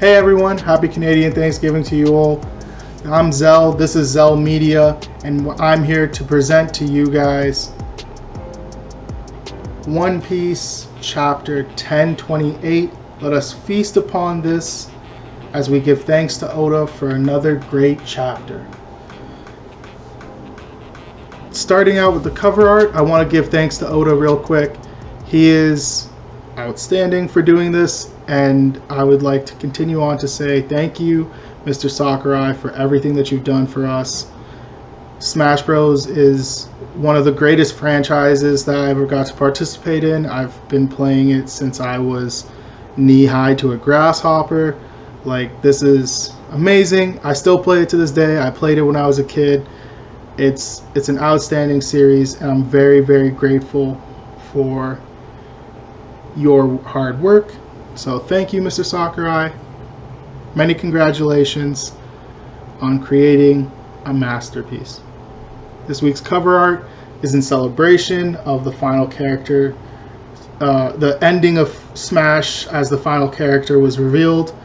Hey everyone, happy Canadian Thanksgiving to you all. I'm Zell, this is Zell Media, and I'm here to present to you guys One Piece chapter 1028. Let us feast upon this as we give thanks to Oda for another great chapter. Starting out with the cover art, I want to give thanks to Oda real quick. He is outstanding for doing this, and I would like to continue on to say thank you, Mr. Sakurai, for everything that you've done for us. Smash Bros. Is one of the greatest franchises that I ever got to participate in. I've been playing it since I was knee-high to a grasshopper. Like, this is amazing. I still play it to this day. I played it when I was a kid. It's an outstanding series, and I'm very, very grateful for your hard work. So thank you, Mr. Sakurai. Many congratulations on creating a masterpiece. This week's cover art is in celebration of the final character, the ending of Smash as the final character was revealed.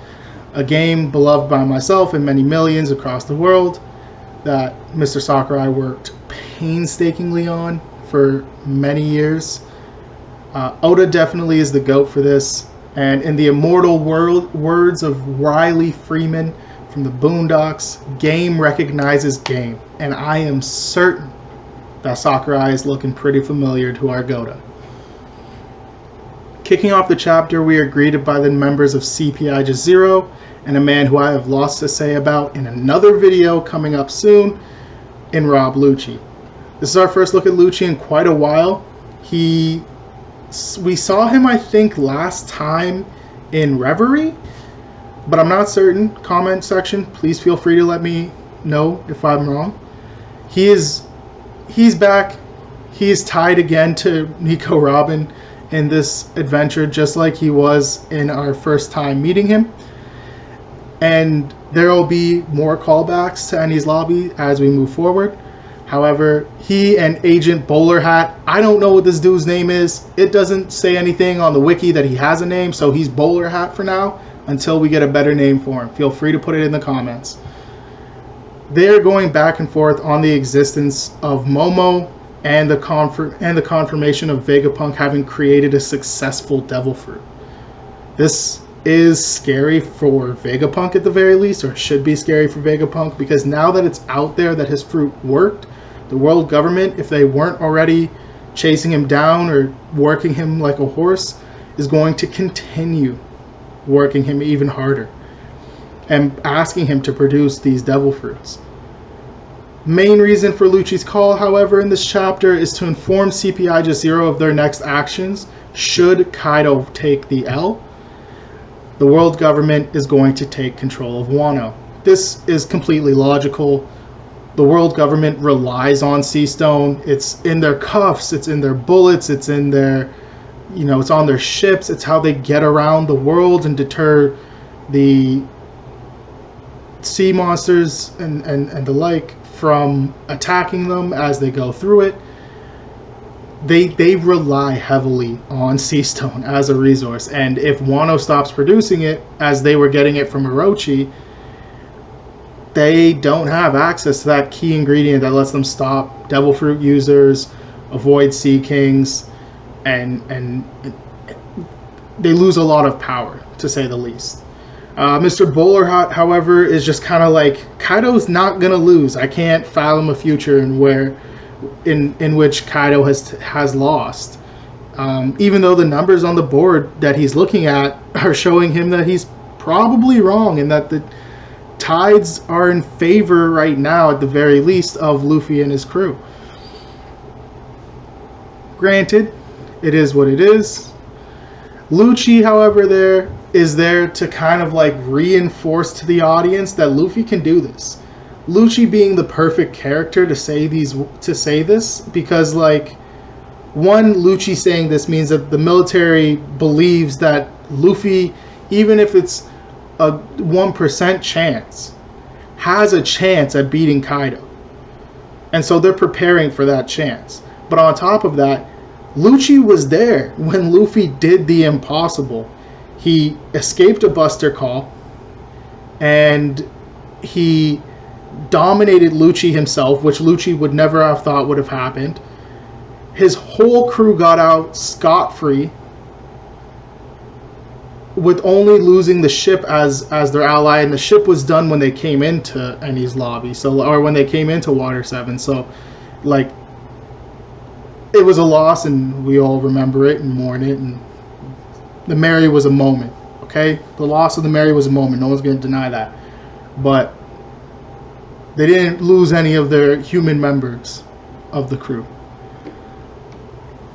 A game beloved by myself and many millions across the world that Mr. Sakurai worked painstakingly on for many years. Oda definitely is the GOAT for this, and in the immortal words of Riley Freeman from the Boondocks, game recognizes game, and I am certain that Sakurai is looking pretty familiar to our Goda. Kicking off the chapter, we are greeted by the members of CPI Just Zero, and a man who I have lots to say about in another video coming up soon, in Rob Lucci. This is our first look at Lucci in quite a while. We saw him, I think, last time in Reverie, but I'm not certain. Comment section, please feel free to let me know if I'm wrong. He's back. He's tied again to Nico Robin in this adventure, just like he was in our first time meeting him. And there will be more callbacks to Enies Lobby as we move forward. However, he and Agent Bowler Hat, I don't know what this dude's name is. It doesn't say anything on the wiki that he has a name, so he's Bowler Hat for now until we get a better name for him. Feel free to put it in the comments. They're going back and forth on the existence of Momo and the confirmation of Vegapunk having created a successful devil fruit. This is scary for Vegapunk at the very least, or should be scary for Vegapunk, because now that it's out there that his fruit worked, the world government, if they weren't already chasing him down or working him like a horse, is going to continue working him even harder and asking him to produce these devil fruits. Main reason for Lucci's call, however, in this chapter is to inform CPI Just Zero of their next actions should Kaido take the L. The world government is going to take control of Wano. This is completely logical. The world government relies on Sea Stone. It's in their cuffs, it's in their bullets, it's in their, it's on their ships. It's how they get around the world and deter the sea monsters and the like from attacking them as they go through it. They rely heavily on Sea Stone as a resource, and if Wano stops producing it, as they were getting it from Orochi, they don't have access to that key ingredient that lets them stop Devil Fruit users, avoid Sea Kings, and they lose a lot of power, to say the least. Mr. Bowler Hat, however, is just kind of like, Kaido's not going to lose. I can't fathom a future in which Kaido has lost. Even though the numbers on the board that he's looking at are showing him that he's probably wrong, and that the tides are in favor right now, at the very least, of Luffy and his crew. Granted, it is what it is. Lucci, however, is there to kind of like reinforce to the audience that Luffy can do this. Lucci being the perfect character to say this, because like, one, Lucci saying this means that the military believes that Luffy, even if it's a 1% chance, has a chance at beating Kaido. And so they're preparing for that chance. But on top of that, Lucci was there when Luffy did the impossible. He escaped a Buster Call, and he dominated Lucci himself, which Lucci would never have thought would have happened. His whole crew got out scot-free, with only losing the ship as their ally, and the ship was done when they came into Eni's lobby, or when they came into Water 7. So, like, it was a loss, and we all remember it and mourn it. And the Mary was a moment, okay? The loss of the Mary was a moment. No one's going to deny that. But they didn't lose any of their human members of the crew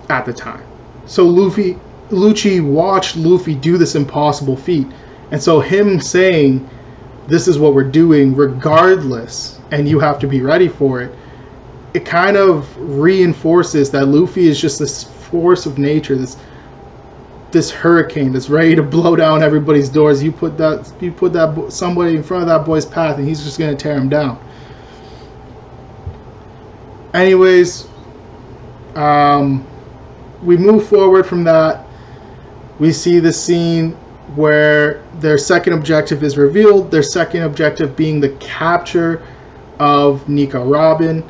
at the time. So Lucci watched Luffy do this impossible feat, and so him saying, "This is what we're doing regardless, and you have to be ready for it," it kind of reinforces that Luffy is just this force of nature, this hurricane that's ready to blow down everybody's doors. You put that somebody in front of that boy's path, and he's just going to tear him down. Anyways, we move forward from that. We see the scene where their second objective is revealed. Their second objective being the capture of Nika Robin.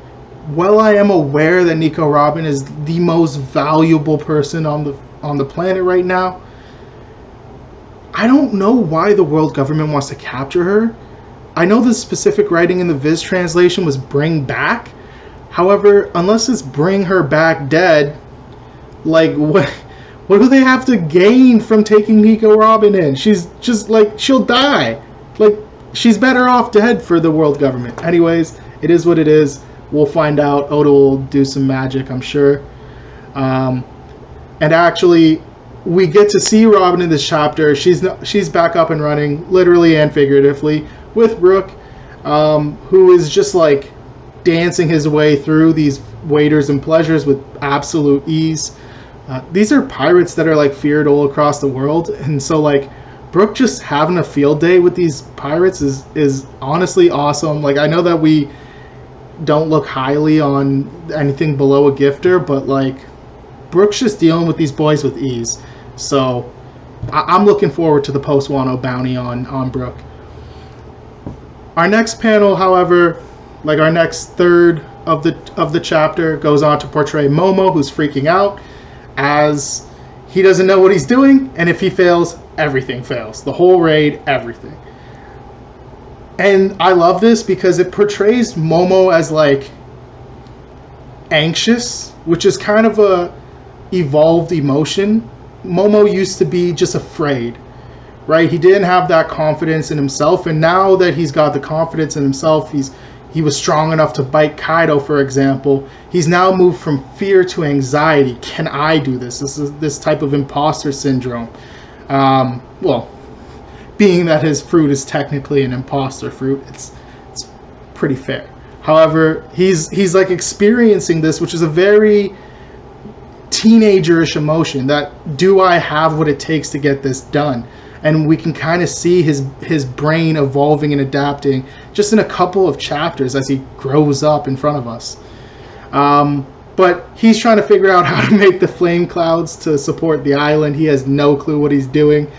While I am aware that Nika Robin is the most valuable person on the planet right now, I don't know why the world government wants to capture her. I know the specific writing in the Viz translation was bring back. However, unless it's bring her back dead, like, what do they have to gain from taking Nika Robin in? She's just, like, she'll die. Like, she's better off dead for the world government. Anyways, it is what it is. We'll find out. Oda will do some magic, I'm sure. And actually, we get to see Robin in this chapter. She's back up and running, literally and figuratively, with Brook, who is just, like, dancing his way through these waiters and pleasures with absolute ease. These are pirates that are, like, feared all across the world, and so, like, Brook just having a field day with these pirates is honestly awesome. Like, I know that we don't look highly on anything below a gifter, but, like, Brook's just dealing with these boys with ease. So I'm looking forward to the post-Wano bounty on Brook. Our next panel, however, like our next third of the chapter, goes on to portray Momo, who's freaking out as he doesn't know what he's doing, and if he fails, everything fails. The whole raid, everything. And I love this because it portrays Momo as, like, anxious, which is kind of a evolved emotion. Momo used to be just afraid, right? He didn't have that confidence in himself, and now that he's got the confidence in himself, he was strong enough to bite Kaido, for example. He's now moved from fear to anxiety. Can I do this? This is this type of imposter syndrome. Well, being that his fruit is technically an imposter fruit, it's pretty fair. However, he's like experiencing this, which is a very teenagerish emotion. That, do I have what it takes to get this done? And we can kind of see his brain evolving and adapting just in a couple of chapters as he grows up in front of us. But he's trying to figure out how to make the flame clouds to support the island. He has no clue what he's doing.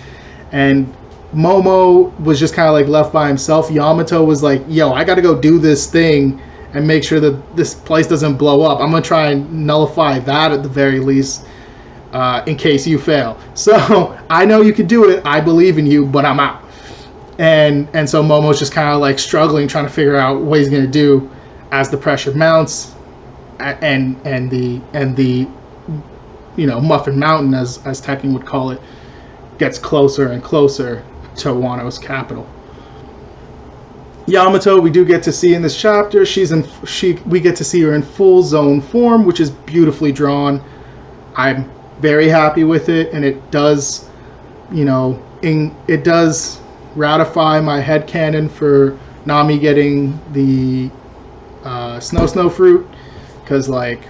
And Momo was just kind of like left by himself. Yamato was like, yo, I got to go do this thing and make sure that this place doesn't blow up. I'm going to try and nullify that at the very least. In case you fail. So I know you can do it. I believe in you, but I'm out. And so Momo's just kind of like struggling, trying to figure out what he's going to do as the pressure mounts, and the Muffin Mountain, as Tekken would call it, gets closer and closer to Wano's capital. Yamato, we do get to see in this chapter. We get to see her in full zone form, which is beautifully drawn. I'm very happy with it, and it does, it does ratify my headcanon for Nami getting the Snow fruit, because, like,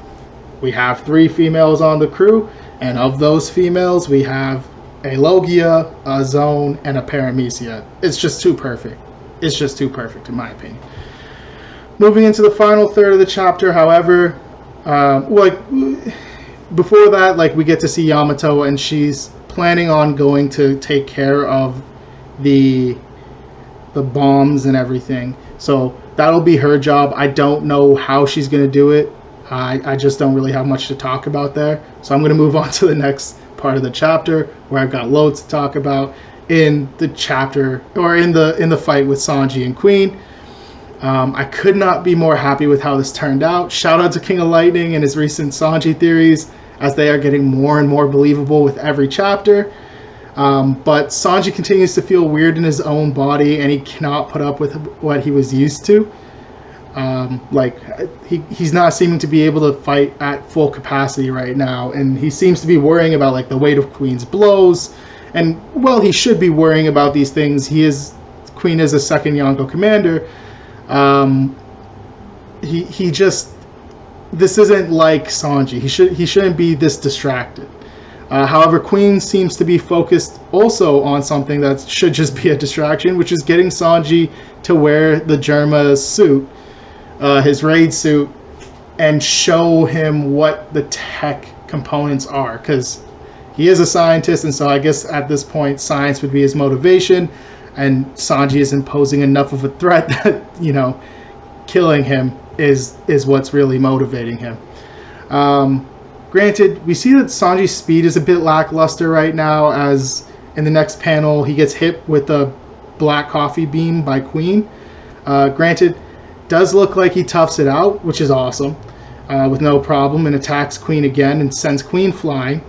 we have 3 females on the crew, and of those females, we have a Logia, a Zone, and a Paramecia. It's just too perfect. It's just too perfect, in my opinion. Moving into the final third of the chapter, however, before that, like, we get to see Yamato, and she's planning on going to take care of the the bombs and everything. So that'll be her job. I don't know how she's going to do it. I just don't really have much to talk about there. So I'm going to move on to the next part of the chapter where I've got loads to talk about in the chapter, or in the fight with Sanji and Queen. I could not be more happy with how this turned out. Shout out to King of Lightning and his recent Sanji theories, as they are getting more and more believable with every chapter. But Sanji continues to feel weird in his own body, and he cannot put up with what he was used to. He's not seeming to be able to fight at full capacity right now, and he seems to be worrying about like the weight of Queen's blows. And well, he should be worrying about these things. Queen is a second Yonko commander. This isn't like Sanji. He shouldn't be this distracted. However, Queen seems to be focused also on something that should just be a distraction, which is getting Sanji to wear the Germa suit, his raid suit, and show him what the tech components are. Because he is a scientist, and so I guess at this point science would be his motivation, and Sanji isn't posing enough of a threat that, killing him is what's really motivating him. Granted, we see that Sanji's speed is a bit lackluster right now, as in the next panel he gets hit with a black coffee beam by Queen. Granted, does look like he toughs it out, which is awesome, with no problem, and attacks Queen again and sends Queen flying.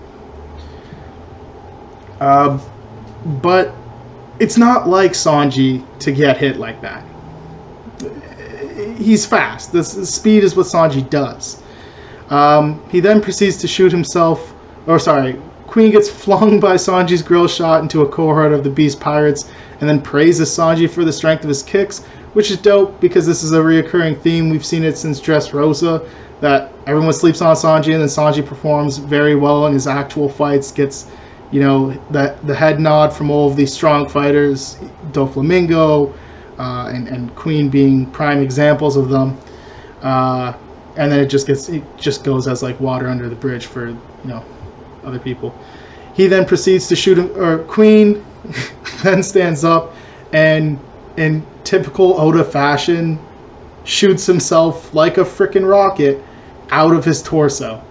But it's not like Sanji to get hit like that. He's fast. The speed is what Sanji does. He then proceeds to shoot himself, Queen gets flung by Sanji's grill shot into a cohort of the Beast Pirates, and then praises Sanji for the strength of his kicks, which is dope because this is a reoccurring theme. We've seen it since Dressrosa, that everyone sleeps on Sanji, and then Sanji performs very well in his actual fights, gets, the head nod from all of these strong fighters, Doflamingo, and Queen being prime examples of them. And then it just goes as like water under the bridge for other people. He then proceeds to shoot him, or Queen then stands up and in typical Oda fashion shoots himself like a freaking rocket out of his torso,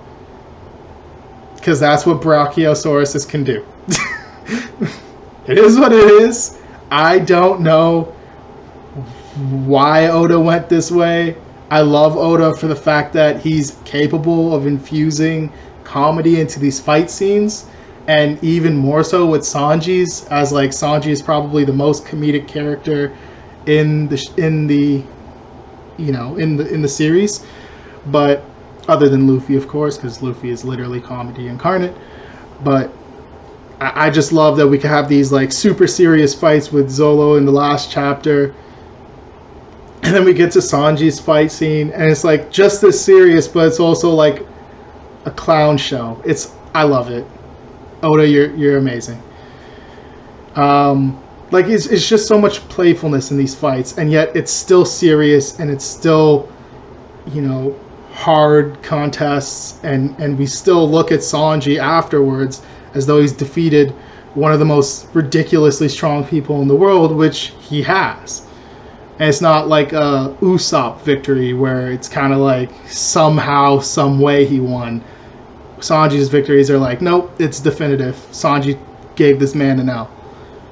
because that's what Brachiosauruses can do. It is what it is. I don't know why Oda went this way. I love Oda for the fact that he's capable of infusing comedy into these fight scenes, and even more so with Sanji's, as like Sanji is probably the most comedic character in the series, but other than Luffy, of course, because Luffy is literally comedy incarnate. But I just love that we can have these like super serious fights with Zolo in the last chapter. And then we get to Sanji's fight scene, and it's like just as serious, but it's also like a clown show. I love it. Oda, you're amazing. It's just so much playfulness in these fights, and yet it's still serious, and it's still, hard contests, and we still look at Sanji afterwards as though he's defeated one of the most ridiculously strong people in the world, which he has. And it's not like a Usopp victory where it's kind of like somehow, some way he won. Sanji's victories are like, nope, it's definitive. Sanji gave this man an L.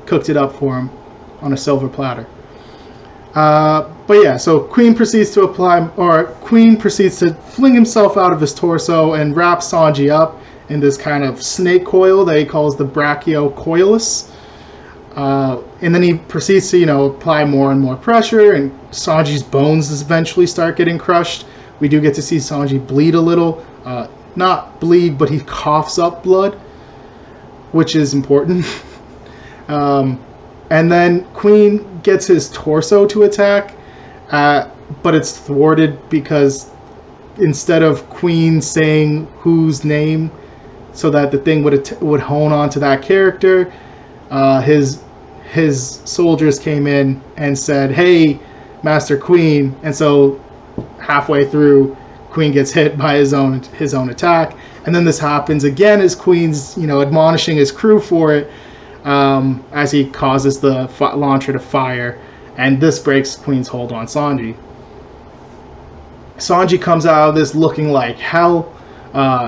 Cooked it up for him on a silver platter. But yeah, so Queen proceeds to fling himself out of his torso and wrap Sanji up in this kind of snake coil that he calls the Brachiocoilus. And then he proceeds to, apply more and more pressure, and Sanji's bones eventually start getting crushed. We do get to see Sanji bleed a little. Not bleed, but he coughs up blood, which is important. And then Queen gets his torso to attack, but it's thwarted because instead of Queen saying whose name so that the thing would hone on to that character, his soldiers came in and said, "Hey, Master Queen," and so halfway through, Queen gets hit by his own attack, and then this happens again as Queen's admonishing his crew for it, as he causes the launcher to fire, and this breaks Queen's hold on Sanji. Sanji comes out of this looking like hell.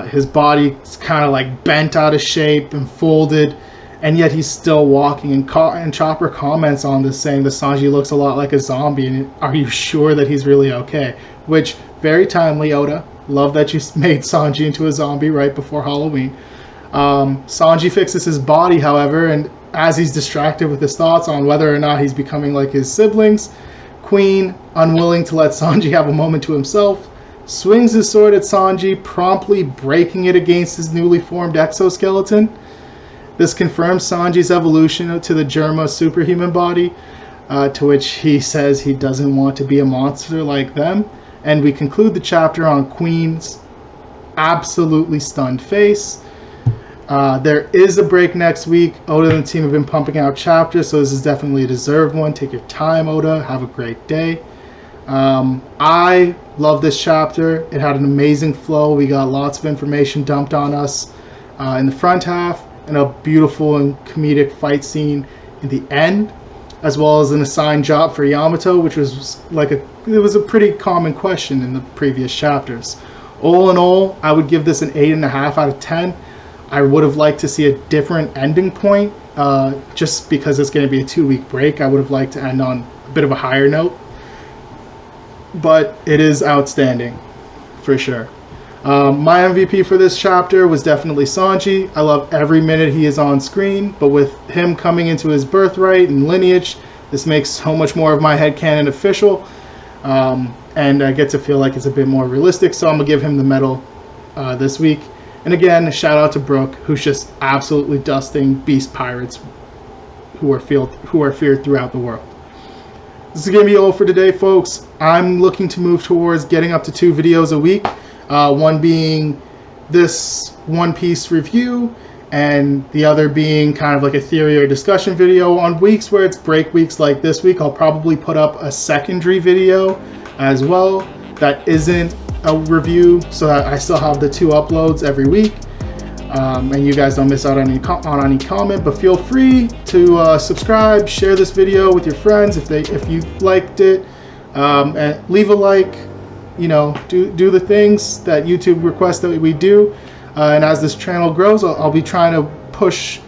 His body's kind of like bent out of shape and folded, and yet he's still walking. And Chopper comments on this, saying that Sanji looks a lot like a zombie, and are you sure that he's really okay? Which, very timely, Oda. Love that you made Sanji into a zombie right before Halloween. Sanji fixes his body, however, and as he's distracted with his thoughts on whether or not he's becoming like his siblings, Queen, unwilling to let Sanji have a moment to himself, swings his sword at Sanji, promptly breaking it against his newly formed exoskeleton. This confirms Sanji's evolution to the Germa superhuman body, to which he says he doesn't want to be a monster like them. And we conclude the chapter on Queen's absolutely stunned face. There is a break next week. Oda and the team have been pumping out chapters, so this is definitely a deserved one. Take your time, Oda. Have a great day. I love this chapter. It had an amazing flow. We got lots of information dumped on us in the front half, and a beautiful and comedic fight scene in the end, as well as an assigned job for Yamato, which was like it was a pretty common question in the previous chapters. All in all, I would give this an 8.5 out of 10. I would have liked to see a different ending point, just because it's going to be a 2-week break. I would have liked to end on a bit of a higher note, but it is outstanding for sure. My MVP for this chapter was definitely Sanji. I love every minute he is on screen, but with him coming into his birthright and lineage, this makes so much more of my headcanon official, and I get to feel like it's a bit more realistic, so I'm going to give him the medal this week. And again, a shout out to Brook, who's just absolutely dusting beast pirates who are feared throughout the world. This is going to be all for today, folks. I'm looking to move towards getting up to 2 videos a week. One being this One Piece review, and the other being kind of like a theory or discussion video. On weeks where it's break weeks like this week, I'll probably put up a secondary video as well that isn't a review, so that I still have the 2 uploads every week, and you guys don't miss out on any comment. But feel free to subscribe, share this video with your friends if you liked it, and leave a like. You know, do the things that YouTube requests that we do, and as this channel grows, I'll be trying to push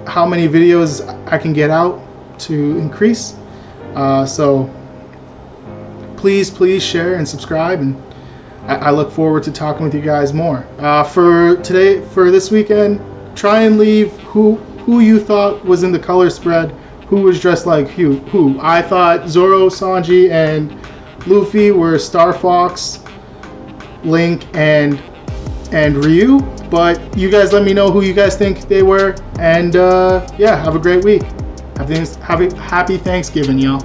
how many videos I can get out to increase. So please share and subscribe, and I look forward to talking with you guys more. For this weekend, try and leave who you thought was in the color spread, who was dressed like who. I thought Zoro, Sanji, and Luffy were Star Fox, Link, and Ryu, but you guys let me know who you guys think they were, and yeah, have a great week. Happy Thanksgiving, y'all.